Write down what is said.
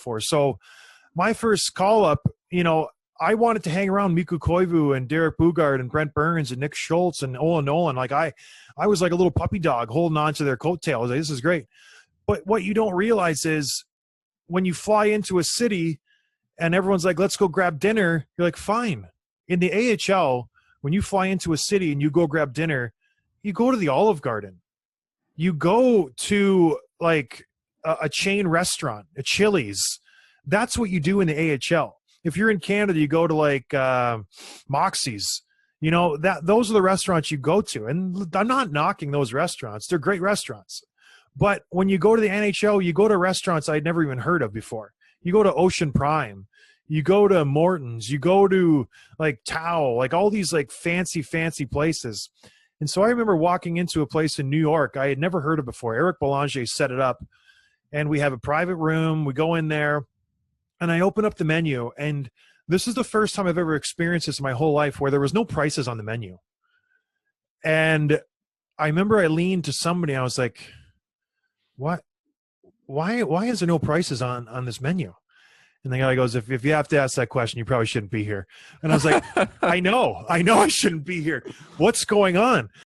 for. So my first call up, I wanted to hang around Mikko Koivu and Derek Bugard and Brent Burns and Nick Schultz and Owen Nolan. Like I was like a little puppy dog holding on to their coattails. Like, this is great. But what you don't realize is when you fly into a city and everyone's like, let's go grab dinner, you're like, fine. In the AHL, when you fly into a city and you go grab dinner, you go to the Olive Garden. You go to like a chain restaurant, a Chili's. That's what you do in the AHL. If you're in Canada, you go to like Moxie's. Those are the restaurants you go to. And I'm not knocking those restaurants. They're great restaurants. But when you go to the NHL, you go to restaurants I'd never even heard of before. You go to Ocean Prime. You go to Morton's. You go to like Tao, like all these like fancy places. And so I remember walking into a place in New York I had never heard of before. Eric Belanger set it up. And we have a private room. We go in there. And I open up the menu. And this is the first time I've ever experienced this in my whole life where there was no prices on the menu. And I remember I leaned to somebody. And I was like, what? Why is there no prices on this menu? And the guy goes, if you have to ask that question, you probably shouldn't be here. And I was like, I know I shouldn't be here. What's going on?